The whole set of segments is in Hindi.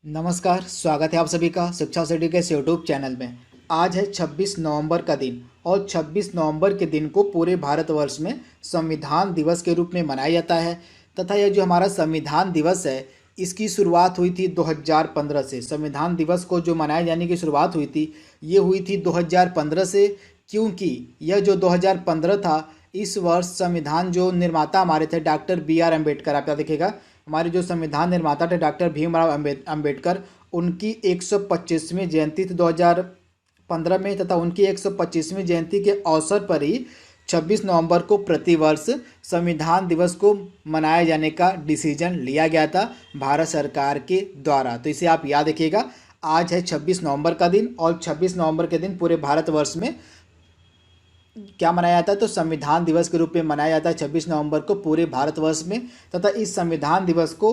नमस्कार, स्वागत है आप सभी का शिक्षा सिटी के इस यूट्यूब चैनल में। आज है 26 नवंबर का दिन और 26 नवंबर के दिन को पूरे भारतवर्ष में संविधान दिवस के रूप में मनाया जाता है तथा यह जो हमारा संविधान दिवस है इसकी शुरुआत हुई थी 2015 से। संविधान दिवस को जो मनाए जाने की शुरुआत हुई थी ये हुई थी 2015 से, क्योंकि यह जो 2015 था इस वर्ष संविधान जो निर्माता हमारे थे डॉक्टर B.R. अम्बेडकर, आप क्या देखिएगा हमारे जो संविधान निर्माता थे डॉक्टर भीमराव अम्बेडकर, उनकी 125वीं जयंती थी 2015 में तथा उनकी 125वीं जयंती के अवसर पर ही 26 नवंबर को प्रतिवर्ष संविधान दिवस को मनाए जाने का डिसीजन लिया गया था भारत सरकार के द्वारा। तो इसे आप याद रखिएगा, आज है 26 नवंबर का दिन और 26 नवंबर के दिन पूरे भारतवर्ष में क्या मनाया जाता है तो संविधान दिवस के रूप में मनाया जाता है 26 नवंबर को पूरे भारतवर्ष में। तथा इस संविधान दिवस को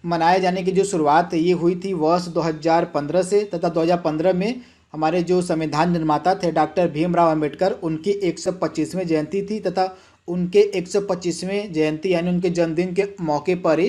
मनाए जाने की जो शुरुआत ये हुई थी वर्ष 2015 से तथा 2015 में हमारे जो संविधान निर्माता थे डॉक्टर भीमराव अम्बेडकर उनकी 125वीं जयंती थी तथा उनके 125वें जयंती यानी उनके जन्मदिन के मौके पर ही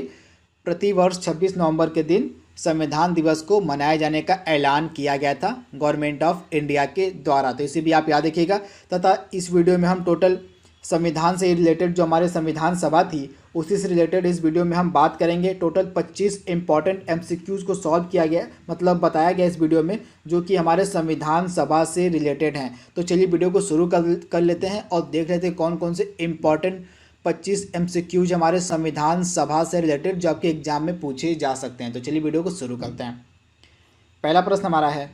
प्रतिवर्ष 26 नवंबर के दिन संविधान दिवस को मनाए जाने का ऐलान किया गया था गवर्नमेंट ऑफ इंडिया के द्वारा। तो इसे भी आप याद रखिएगा। तथा इस वीडियो में हम टोटल संविधान से रिलेटेड जो हमारे संविधान सभा थी उसी से रिलेटेड इस वीडियो में हम बात करेंगे। टोटल 25 इंपॉर्टेंट MCQs को सॉल्व किया गया, मतलब बताया गया इस वीडियो में, जो कि हमारे संविधान सभा से रिलेटेड हैं। तो चलिए वीडियो को शुरू कर लेते हैं और देख लेते हैं कौन कौन से इंपॉर्टेंट 25 MCQs हमारे संविधान सभा से रिलेटेड जो आपके एग्जाम में पूछे जा सकते हैं। तो चलिए वीडियो को शुरू करते हैं। पहला प्रश्न हमारा है,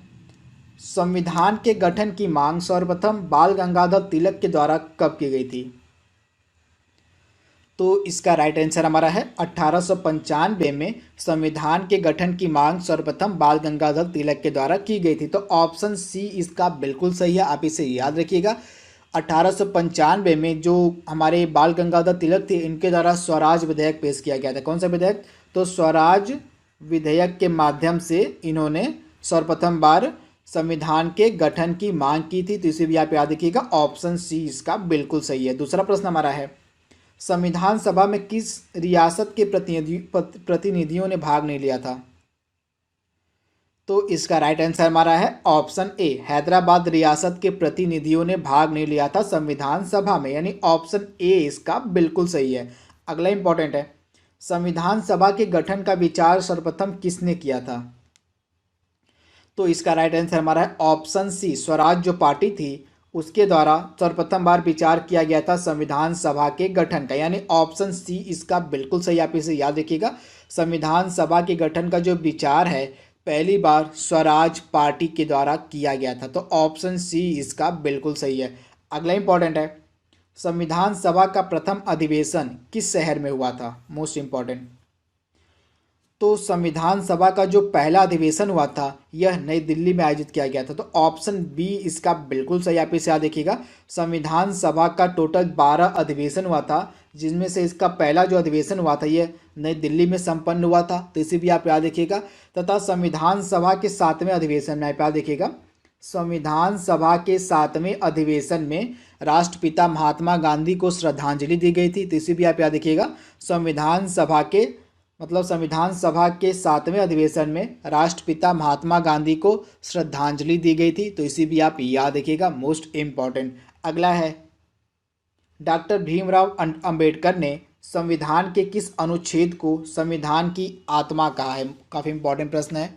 संविधान के गठन की मांग सर्वप्रथम बाल गंगाधर तिलक के द्वारा कब की गई थी? तो इसका राइट आंसर हमारा है 1895 में संविधान के गठन की मांग सर्वप्रथम बाल गंगाधर तिलक के द्वारा की गई थी। तो ऑप्शन सी इसका बिल्कुल सही है, आप इसे याद रखिएगा। 1895 में जो हमारे बाल गंगाधर तिलक थे इनके द्वारा स्वराज विधेयक पेश किया गया था। कौन सा विधेयक? तो स्वराज विधेयक के माध्यम से इन्होंने सर्वप्रथम बार संविधान के गठन की मांग की थी। तो इसे भी आप याद रखिएगा, ऑप्शन सी इसका बिल्कुल सही है। दूसरा प्रश्न हमारा है, संविधान सभा में किस रियासत के प्रतिनिधियों ने भाग नहीं लिया था? तो इसका राइट आंसर हमारा है ऑप्शन ए, हैदराबाद रियासत के प्रतिनिधियों ने भाग नहीं लिया था संविधान सभा में, यानी ऑप्शन ए इसका बिल्कुल सही है। अगला इंपॉर्टेंट है, संविधान सभा के गठन का विचार सर्वप्रथम किसने किया था? तो इसका राइट आंसर हमारा है ऑप्शन सी, स्वराज जो पार्टी थी उसके द्वारा सर्वप्रथम बार विचार किया गया था संविधान सभा के गठन का, यानी ऑप्शन सी इसका बिल्कुल सही, आप इसे याद रखिएगा। संविधान सभा के गठन का जो विचार है पहली बार स्वराज पार्टी के द्वारा किया गया था। तो ऑप्शन सी इसका बिल्कुल सही है। अगला इंपॉर्टेंट है, संविधान सभा का प्रथम अधिवेशन किस शहर में हुआ था? Most important. तो संविधान सभा का जो पहला अधिवेशन हुआ था यह नई दिल्ली में आयोजित किया गया था। तो ऑप्शन बी इसका बिल्कुल सही, आप इसे याद रखिएगा। संविधान सभा का टोटल 12 अधिवेशन हुआ था, जिनमें से इसका पहला जो अधिवेशन हुआ था यह नई दिल्ली में संपन्न हुआ था। तो इसे भी आप याद रखिएगा। तथा संविधान सभा के 7वें अधिवेशन में आप याद रखिएगा, संविधान सभा के 7वें अधिवेशन में राष्ट्रपिता महात्मा गांधी को श्रद्धांजलि दी गई थी। तो इसे भी आप याद रखिएगा, संविधान सभा के संविधान सभा के 7वें अधिवेशन में राष्ट्रपिता महात्मा गांधी को श्रद्धांजलि दी गई थी। तो इसे भी आप याद रखिएगा, मोस्ट इम्पॉर्टेंट। अगला है, डॉक्टर भीमराव अंबेडकर ने संविधान के किस अनुच्छेद को संविधान की आत्मा कहा है? काफ़ी इंपॉर्टेंट प्रश्न है।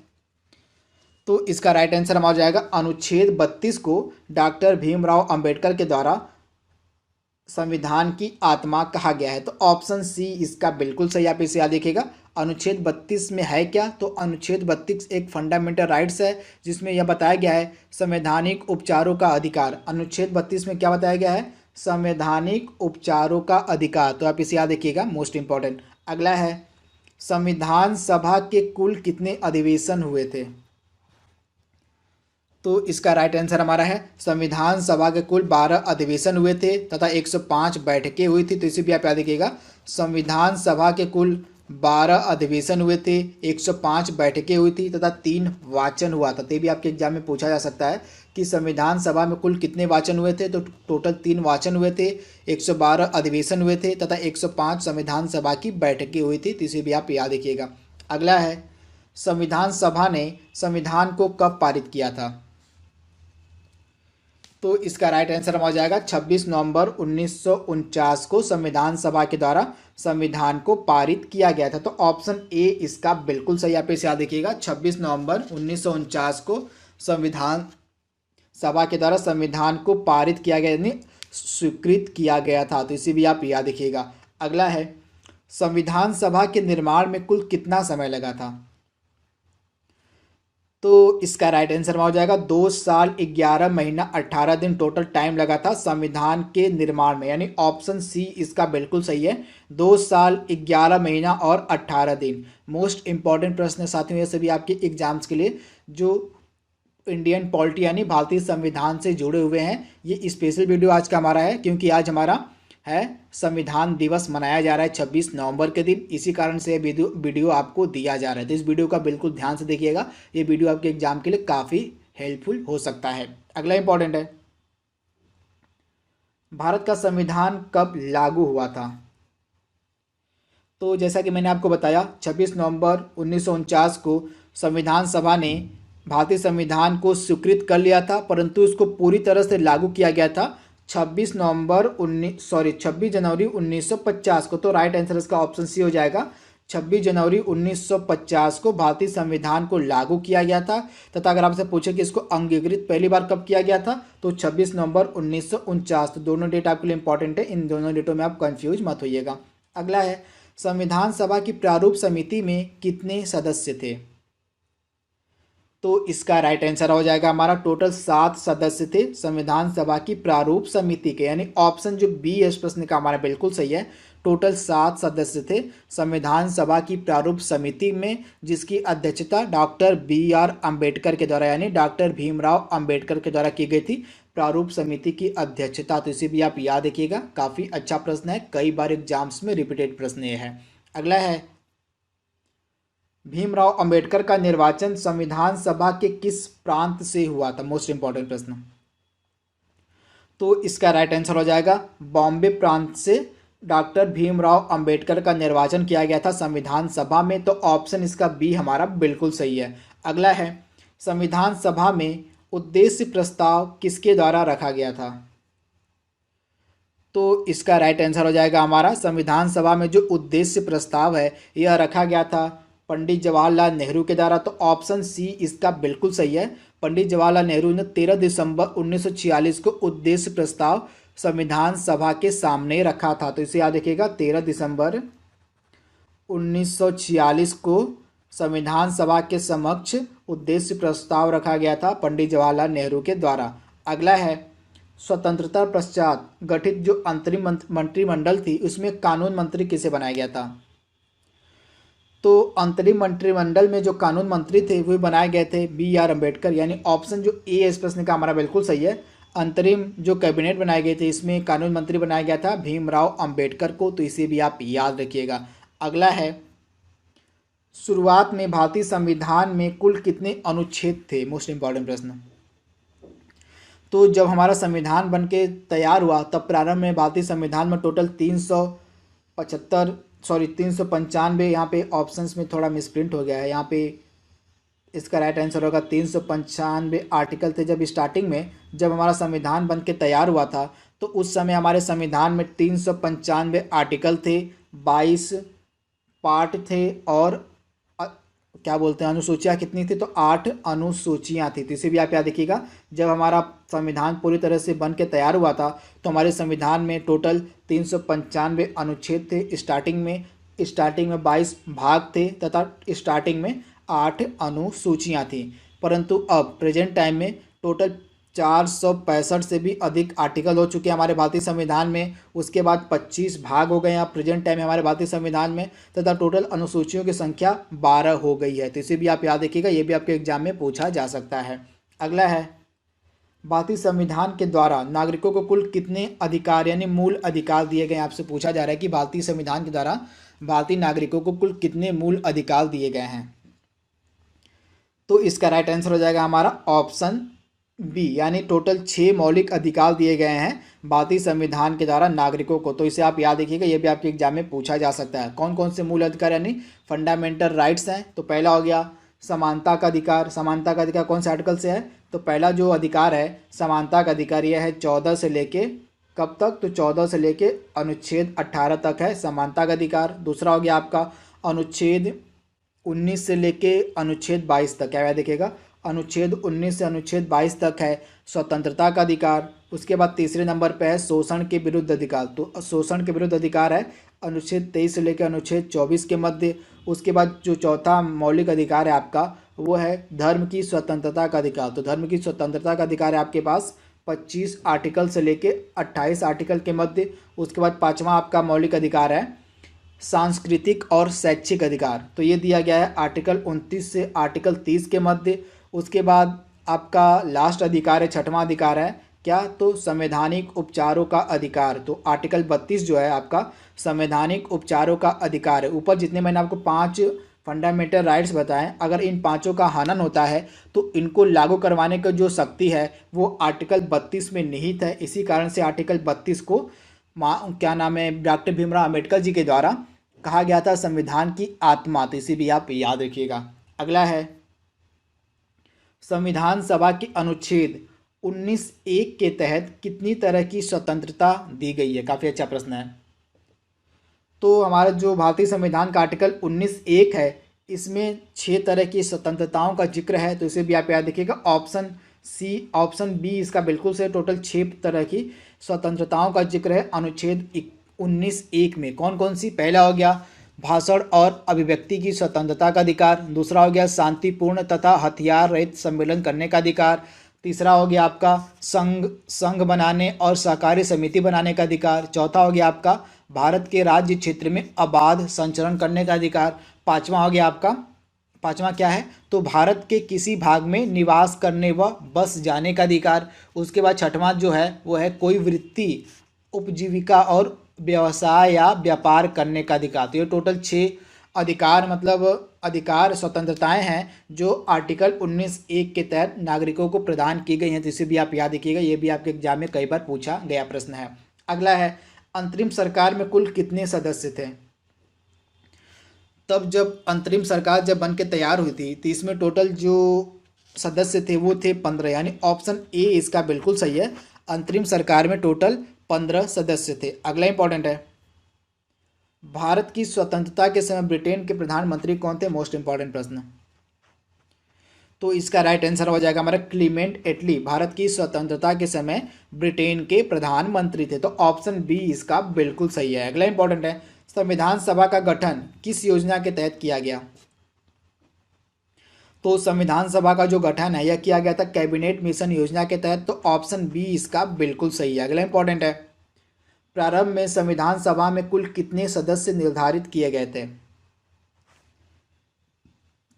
तो इसका राइट आंसर हमारा हो जाएगा अनुच्छेद 32 को डॉक्टर भीमराव अंबेडकर के द्वारा संविधान की आत्मा कहा गया है। तो ऑप्शन सी इसका बिल्कुल सही, आप इसे याद रखिएगा। अनुच्छेद 32 में है क्या? तो अनुच्छेद 32 एक फंडामेंटल राइट्स है जिसमें यह बताया गया है संवैधानिक उपचारों का अधिकार। अनुच्छेद 32 में क्या बताया गया है? संवैधानिक उपचारों का अधिकार। तो आप इसे याद रखिएगा, मोस्ट इंपॉर्टेंट। अगला है, संविधान सभा के कुल कितने अधिवेशन हुए थे? तो इसका राइट आंसर हमारा है संविधान सभा के कुल 12 अधिवेशन हुए थे तथा 105 बैठकें हुई थी। तो इसे भी आप याद रखिएगा, संविधान सभा के कुल 12 अधिवेशन हुए थे, 105 बैठकें हुई थी तथा 3 वाचन हुआ था। तो भी आपके एग्जाम में पूछा जा सकता है कि संविधान सभा में कुल कितने वाचन हुए थे? तो टोटल 3 वाचन हुए थे, 112 अधिवेशन हुए थे तथा 105 संविधान सभा की बैठकें हुई थी। तो इसे भी आप याद रखिएगा। अगला है, संविधान सभा ने संविधान को कब पारित किया था? तो इसका राइट आंसर हो जाएगा 26 नवंबर 1949 को संविधान सभा के द्वारा संविधान को पारित किया गया था। तो ऑप्शन ए इसका बिल्कुल सही, आप इसे याद रखिएगा। 26 नवंबर 1949 को संविधान सभा के द्वारा संविधान को पारित किया गया, यानी स्वीकृत किया गया था। तो इसे भी आप याद रखिएगा। अगला है, संविधान सभा के निर्माण में कुल कितना समय लगा था? तो इसका राइट आंसर हो जाएगा 2 साल 11 महीना 18 दिन टोटल टाइम लगा था संविधान के निर्माण में, यानी ऑप्शन सी इसका बिल्कुल सही है। 2 साल 11 महीना और 18 दिन। मोस्ट इंपॉर्टेंट प्रश्न है साथियों ये सभी आपके एग्जाम्स के लिए, जो इंडियन पॉलिटी यानी भारतीय संविधान से जुड़े हुए हैं। ये स्पेशल वीडियो आज का हमारा है क्योंकि आज हमारा है संविधान दिवस मनाया जा रहा है 26 नवंबर के दिन, इसी कारण से ये वीडियो आपको दिया जा रहा है। तो इस वीडियो का बिल्कुल ध्यान से देखिएगा, ये वीडियो आपके एग्जाम के लिए काफ़ी हेल्पफुल हो सकता है। अगला इंपॉर्टेंट है, भारत का संविधान कब लागू हुआ था? तो जैसा कि मैंने आपको बताया 26 नवंबर 1949 को संविधान सभा ने भारतीय संविधान को स्वीकृत कर लिया था, परंतु इसको पूरी तरह से लागू किया गया था 26 जनवरी 1950 को। तो राइट आंसर इसका ऑप्शन सी हो जाएगा। 26 जनवरी 1950 को भारतीय संविधान को लागू किया गया था, तथा अगर आपसे पूछे कि इसको अंगीकृत पहली बार कब किया गया था तो 26 नवंबर 1949। तो दोनों डेट आपके लिए इंपॉर्टेंट है, इन दोनों डेटों में आप कंफ्यूज मत होइएगा। अगला है, संविधान सभा की प्रारूप समिति में कितने सदस्य थे? तो इसका राइट आंसर हो जाएगा हमारा टोटल 7 सदस्य थे संविधान सभा की प्रारूप समिति के, यानी ऑप्शन जो बी इस प्रश्न का हमारा बिल्कुल सही है। टोटल 7 सदस्य थे संविधान सभा की प्रारूप समिति में, जिसकी अध्यक्षता डॉक्टर BR अम्बेडकर के द्वारा यानी डॉक्टर भीमराव अम्बेडकर के द्वारा की गई थी, प्रारूप समिति की अध्यक्षता। तो इसे भी आप याद रखिएगा, काफ़ी अच्छा प्रश्न है, कई बार एग्जाम्स में रिपीटेड प्रश्न ये है। अगला है, भीमराव अंबेडकर का निर्वाचन संविधान सभा के किस प्रांत से हुआ था? मोस्ट इंपॉर्टेंट प्रश्न। तो इसका राइट आंसर हो जाएगा बॉम्बे प्रांत से डॉक्टर भीमराव अंबेडकर का निर्वाचन किया गया था संविधान सभा में। तो ऑप्शन इसका बी हमारा बिल्कुल सही है। अगला है, संविधान सभा में उद्देश्य प्रस्ताव किसके द्वारा रखा गया था? तो इसका राइट आंसर हो जाएगा हमारा संविधान सभा में जो उद्देश्य प्रस्ताव है यह रखा गया था पंडित जवाहरलाल नेहरू के द्वारा। तो ऑप्शन सी इसका बिल्कुल सही है। पंडित जवाहरलाल नेहरू ने 13 दिसंबर 1946 को उद्देश्य प्रस्ताव संविधान सभा के सामने रखा था। तो इसे याद रखिएगा, 13 दिसंबर 1946 को संविधान सभा के समक्ष उद्देश्य प्रस्ताव रखा गया था पंडित जवाहरलाल नेहरू के द्वारा। अगला है, स्वतंत्रता पश्चात गठित जो अंतरिम मंत्रिमंडल थी उसमें कानून मंत्री किसे बनाया गया था? तो अंतरिम मंत्रिमंडल में जो कानून मंत्री थे वो बनाए गए थे BR अम्बेडकर, यानी ऑप्शन जो ए इस प्रश्न का हमारा बिल्कुल सही है। अंतरिम जो कैबिनेट बनाए गए थे इसमें कानून मंत्री बनाया गया था भीमराव अम्बेडकर को। तो इसे भी आप याद रखिएगा। अगला है, शुरुआत में भारतीय संविधान में कुल कितने अनुच्छेद थे? मोस्ट इंपॉर्टेंट प्रश्न। तो जब हमारा संविधान बन के तैयार हुआ तब प्रारंभ में भारतीय संविधान में टोटल 395, यहाँ पे ऑप्शंस में थोड़ा मिसप्रिंट हो गया है, यहाँ पे इसका राइट आंसर होगा 395 आर्टिकल थे जब स्टार्टिंग में, जब हमारा संविधान बन के तैयार हुआ था तो उस समय हमारे संविधान में 395 आर्टिकल थे, 22 पार्ट थे और क्या बोलते हैं अनुसूचियाँ कितनी थी? तो 8 अनुसूचियाँ थी। तो इसे भी आप याद रखिएगा। जब हमारा संविधान पूरी तरह से बन के तैयार हुआ था तो हमारे संविधान में टोटल 395 अनुच्छेद थे। स्टार्टिंग में 22 भाग थे तथा स्टार्टिंग में 8 अनुसूचियाँ थी, परंतु अब प्रेजेंट टाइम में टोटल 465 से भी अधिक आर्टिकल हो चुके हैं हमारे भारतीय संविधान में। उसके बाद 25 भाग हो गए हैं अब प्रेजेंट टाइम में हमारे भारतीय संविधान में, तथा टोटल अनुसूचियों की संख्या 12 हो गई है। तो इसे भी आप याद रखिएगा, ये भी आपके एग्जाम में पूछा जा सकता है। अगला है, भारतीय संविधान के द्वारा नागरिकों को कुल कितने अधिकार यानी मूल अधिकार दिए गए? आपसे पूछा जा रहा है कि भारतीय संविधान के द्वारा भारतीय नागरिकों को कुल कितने मूल अधिकार दिए गए हैं? तो इसका राइट आंसर हो जाएगा हमारा ऑप्शन बी, यानी टोटल 6 मौलिक अधिकार दिए गए हैं भारतीय संविधान के द्वारा नागरिकों को। तो इसे आप याद रखिएगा, ये भी आपके एग्जाम में पूछा जा सकता है। कौन कौन से मूल अधिकार यानी फंडामेंटल राइट्स हैं? तो पहला हो गया समानता का अधिकार, समानता का अधिकार कौन से आर्टिकल से है? तो पहला जो अधिकार है समानता का अधिकार यह है 14 से लेके कब तक? तो 14 से लेके अनुच्छेद 18 तक है समानता का अधिकार। दूसरा हो गया आपका अनुच्छेद 19 से लेके अनुच्छेद 22 तक, क्या याद रखिएगा, अनुच्छेद 19 से अनुच्छेद 22 तक है स्वतंत्रता का अधिकार। उसके बाद तीसरे नंबर पे है शोषण के विरुद्ध अधिकार, तो शोषण के विरुद्ध अधिकार है अनुच्छेद 23 से लेकर अनुच्छेद 24 के मध्य। उसके बाद जो चौथा मौलिक अधिकार है आपका वो है धर्म की स्वतंत्रता का अधिकार, तो धर्म की स्वतंत्रता का अधिकार है आपके पास 25 आर्टिकल से लेके 28 आर्टिकल के मध्य। उसके बाद पांचवा आपका मौलिक अधिकार है सांस्कृतिक और शैक्षिक अधिकार, तो ये दिया गया है आर्टिकल 29 से आर्टिकल 30 के मध्य। उसके बाद आपका लास्ट अधिकार है, छठवां अधिकार है क्या? तो संवैधानिक उपचारों का अधिकार, तो आर्टिकल 32 जो है आपका संवैधानिक उपचारों का अधिकार है। ऊपर जितने मैंने आपको 5 फंडामेंटल राइट्स बताएं, अगर इन पांचों का हनन होता है तो इनको लागू करवाने का जो शक्ति है वो आर्टिकल 32 में निहित है। इसी कारण से आर्टिकल 32 को क्या नाम है, डॉक्टर भीमराव अंबेडकर जी के द्वारा कहा गया था संविधान की आत्मा, तो इसे भी आप याद रखिएगा। अगला है संविधान सभा के अनुच्छेद 19(1) के तहत कितनी तरह की स्वतंत्रता दी गई है? काफ़ी अच्छा प्रश्न है। तो हमारा जो भारतीय संविधान का आर्टिकल 19(1) है इसमें 6 तरह की स्वतंत्रताओं का जिक्र है, तो इसे भी आप याद रखिएगा। ऑप्शन सी, ऑप्शन बी इसका बिल्कुल से टोटल 6 तरह की स्वतंत्रताओं का जिक्र है अनुच्छेद 19(1) में। कौन कौन सी? पहला हो गया भाषण और अभिव्यक्ति की स्वतंत्रता का अधिकार। दूसरा हो गया शांतिपूर्ण तथा हथियार रहित सम्मेलन करने का अधिकार। तीसरा हो गया आपका संघ बनाने और सहकारी समिति बनाने का अधिकार। चौथा हो गया आपका भारत के राज्य क्षेत्र में अबाध संचरण करने का अधिकार। पांचवा हो गया आपका, पांचवा क्या है? तो भारत के किसी भाग में निवास करने व बस जाने का अधिकार। उसके बाद छठवां जो है वो है कोई वृत्ति, उपजीविका और व्यवसाय या व्यापार करने का अधिकार। तो ये टोटल 6 अधिकार मतलब अधिकार स्वतंत्रताएं हैं जो आर्टिकल 19(1) के तहत नागरिकों को प्रदान की गई हैं, तो इसे भी आप याद रखिएगा, ये भी आपके एग्जाम में कई बार पूछा गया प्रश्न है। अगला है अंतरिम सरकार में कुल कितने सदस्य थे? तब जब अंतरिम सरकार जब बन के तैयार हुई थी तो इसमें टोटल जो सदस्य थे वो थे 15, यानी ऑप्शन ए इसका बिल्कुल सही है। अंतरिम सरकार में टोटल 15 सदस्य थे। अगला इंपॉर्टेंट है भारत की स्वतंत्रता के समय ब्रिटेन के प्रधानमंत्री कौन थे? मोस्ट इंपॉर्टेंट प्रश्न। तो इसका राइट आंसर हो जाएगा हमारा क्लीमेंट एटली, भारत की स्वतंत्रता के समय ब्रिटेन के प्रधानमंत्री थे, तो ऑप्शन बी इसका बिल्कुल सही है। अगला इंपॉर्टेंट है संविधान सभा का गठन किस योजना के तहत किया गया? तो संविधान सभा का जो गठन है यह किया गया था कैबिनेट मिशन योजना के तहत, तो ऑप्शन बी इसका बिल्कुल सही है। अगला इंपॉर्टेंट है प्रारंभ में संविधान सभा में कुल कितने सदस्य निर्धारित किए गए थे?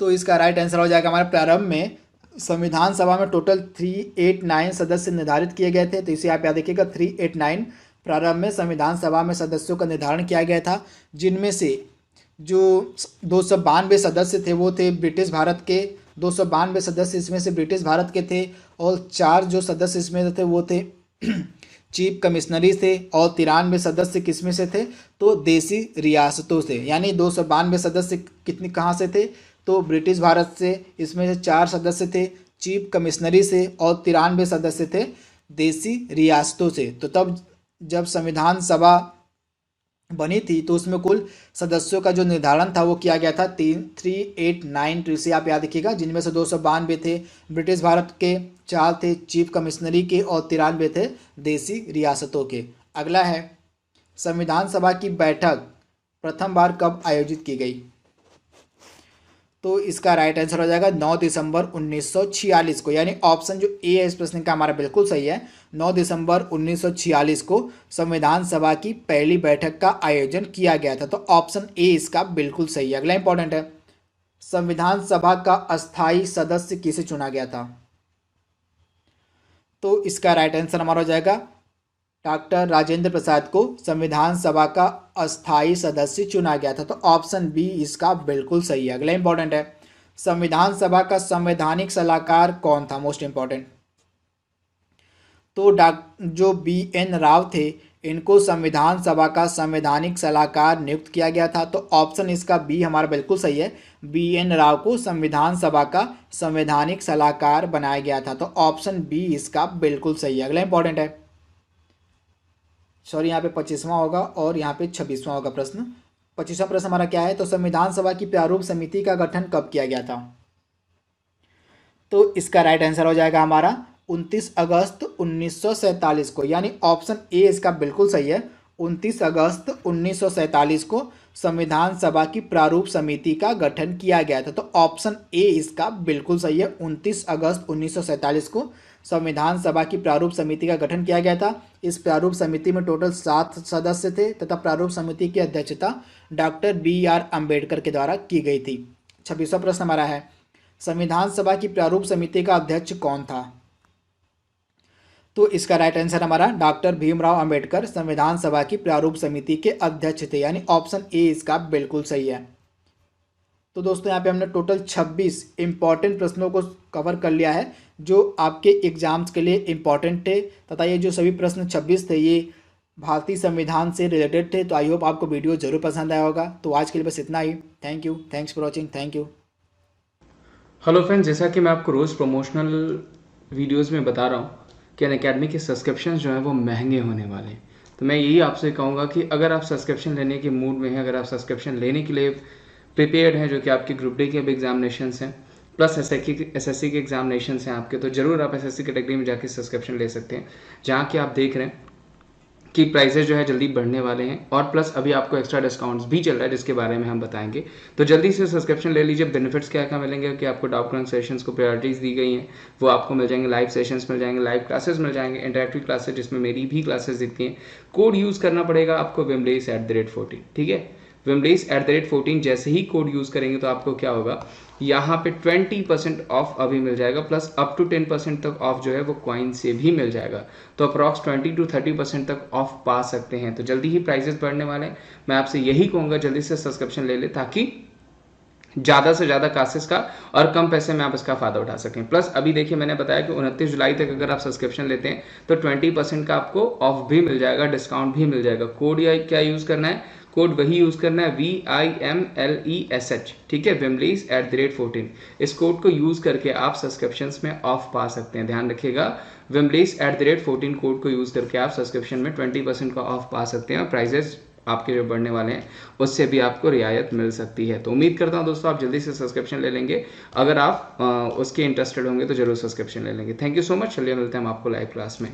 तो इसका राइट आंसर हो जाएगा हमारे प्रारंभ में संविधान सभा में टोटल 389 सदस्य निर्धारित किए गए थे, तो इसे आप याद रखिएगा 389। प्रारंभ में संविधान सभा में सदस्यों का निर्धारण किया गया था, जिनमें से जो 292 सदस्य थे वो थे ब्रिटिश भारत के, 292 सदस्य इसमें से ब्रिटिश भारत के थे, और 4 जो सदस्य इसमें थे वो थे चीफ कमिश्नरी थे, और 93 सदस्य किसमें से थे? तो देसी रियासतों से। यानी 292 सदस्य कितने कहाँ से थे? तो ब्रिटिश भारत से, इसमें से 4 सदस्य थे चीफ कमिश्नरी से, और 93 सदस्य थे देसी रियासतों से। तो तब जब संविधान सभा बनी थी तो उसमें कुल सदस्यों का जो निर्धारण था वो किया गया था 389, तो इसे आप याद रखिएगा, जिनमें से 292 थे ब्रिटिश भारत के, 4 थे चीफ कमिश्नरी के, और 93 थे देसी रियासतों के। अगला है संविधान सभा की बैठक प्रथम बार कब आयोजित की गई? तो इसका राइट आंसर हो जाएगा 9 दिसंबर 1946 को, यानी ऑप्शन जो ए है इस प्रश्न का हमारा बिल्कुल सही है। 9 दिसंबर 1946 को संविधान सभा की पहली बैठक का आयोजन किया गया था, तो ऑप्शन ए इसका बिल्कुल सही है। अगला इंपॉर्टेंट है संविधान सभा का अस्थायी सदस्य किसे चुना गया था? तो इसका राइट आंसर हमारा हो जाएगा डॉक्टर राजेंद्र प्रसाद को संविधान सभा का अस्थायी सदस्य चुना गया था, तो ऑप्शन बी इसका बिल्कुल सही है। अगला इंपॉर्टेंट है संविधान सभा का संवैधानिक सलाहकार कौन था? Most important. तो जो BN राव थे इनको संविधान सभा का संवैधानिक सलाहकार नियुक्त किया गया था। तो ऑप्शन इसका बी हमारा बिल्कुल सही है, BN राव को संविधान सभा का संवैधानिक सलाहकार बनाया गया था। तो ऑप्शन बी इसका बिल्कुल सही है। अगला इंपॉर्टेंट है, सॉरी यहाँ पे 25वां होगा और यहाँ पे 26वां होगा प्रश्न। 25वां प्रश्न हमारा क्या है, तो संविधान सभा की प्रारूप समिति का गठन कब किया गया था। तो इसका राइट आंसर हो जाएगा हमारा 29 अगस्त 1947 को, यानी ऑप्शन ए इसका बिल्कुल सही है। 29 अगस्त 1947 को संविधान सभा की प्रारूप समिति का गठन किया गया था। तो ऑप्शन ए इसका बिल्कुल सही है। 29 अगस्त 1947 को संविधान सभा की प्रारूप समिति का गठन किया गया था। इस प्रारूप समिति में टोटल 7 सदस्य थे तथा प्रारूप समिति की अध्यक्षता डॉक्टर BR अम्बेडकर के द्वारा की गई थी। 26वां प्रश्न हमारा है, संविधान सभा की प्रारूप समिति का अध्यक्ष कौन था। तो इसका राइट आंसर हमारा डॉक्टर भीमराव अंबेडकर संविधान सभा की प्रारूप समिति के अध्यक्ष थे, यानी ऑप्शन ए इसका बिल्कुल सही है। तो दोस्तों यहाँ पे हमने टोटल 26 इंपॉर्टेंट प्रश्नों को कवर कर लिया है जो आपके एग्जाम्स के लिए इंपॉर्टेंट थे, तथा ये जो सभी प्रश्न 26 थे ये भारतीय संविधान से रिलेटेड थे। तो आई होप आपको वीडियो जरूर पसंद आया होगा। तो आज के लिए बस इतना ही। Thank you, thanks for watching, thank you. Hello friends, जैसा कि मैं आपको रोज़ प्रमोशनल वीडियोस में बता रहा हूँ कि अनअकैडमी के सब्सक्रिप्शन जो हैं वो महंगे होने वाले हैं। तो मैं यही आपसे कहूँगा कि अगर आप सब्सक्रिप्शन लेने के मूड में हैं, अगर आप सब्सक्रिप्शन लेने के लिए प्रिपेयर्ड हैं, जो कि आपके ग्रुप डी के अब एग्जामिनेशंस हैं प्लस SSC के एग्जामिनेशंस हैं आपके, तो ज़रूर आप SSC कैटेगरी में जाके सब्सक्रिप्शन ले सकते हैं, जहाँ कि आप देख रहे हैं कि प्राइसेस जो है जल्दी बढ़ने वाले हैं और प्लस अभी आपको एक्स्ट्रा डिस्काउंट्स भी चल रहा है जिसके बारे में हम बताएंगे। तो जल्दी से सब्सक्रिप्शन ले लीजिए। बेनिफिट्स क्या क्या मिलेंगे कि आपको डाउट सेशंस को प्रायोरिटीज दी गई हैं, वो आपको मिल जाएंगे, लाइव सेशंस मिल जाएंगे, लाइव क्लासेस मिल जाएंगे, इंटरेक्टिव क्लासेस जिसमें मेरी भी क्लासेस दिखती हैं। कोड यूज़ करना पड़ेगा आपको wimlace@14, ठीक है। wimlace@14 जैसे ही कोड यूज़ करेंगे तो आपको क्या होगा, यहाँ पे 20% ऑफ अभी मिल जाएगा, प्लस अप टू 10% तक ऑफ जो है वो कॉइन से भी मिल जाएगा। तो अप्रॉक्स 20 to 30% तक ऑफ पा सकते हैं। तो जल्दी ही प्राइसेस बढ़ने वाले हैं। मैं आपसे यही कहूँगा जल्दी से सब्सक्रिप्शन ले ले ताकि ज़्यादा से ज़्यादा क्लासेस का और कम पैसे में आप इसका फ़ायदा उठा सकें। प्लस अभी देखिए मैंने बताया कि 29 जुलाई तक अगर आप सब्सक्रिप्शन लेते हैं तो 20% का आपको ऑफ भी मिल जाएगा, डिस्काउंट भी मिल जाएगा। कोड या क्या यूज़ करना है, कोड वही यूज़ करना है VIMLESH, ठीक है, wimlace@14। इस कोड को यूज़ करके आप सब्सक्रिप्शंस में ऑफ पा सकते हैं। ध्यान रखिएगा, wimlace@14 कोड को यूज़ करके आप सब्सक्रिप्शन में 20% का ऑफ पा सकते हैं और प्राइजेस आपके जो बढ़ने वाले हैं उससे भी आपको रियायत मिल सकती है। तो उम्मीद करता हूं दोस्तों आप जल्दी से सब्सक्रिप्शन ले लेंगे। अगर आप उसके इंटरेस्टेड होंगे तो जरूर सब्सक्रिप्शन ले लेंगे। Thank you so much. चलिए मिलते हैं हम आपको लाइव क्लास में।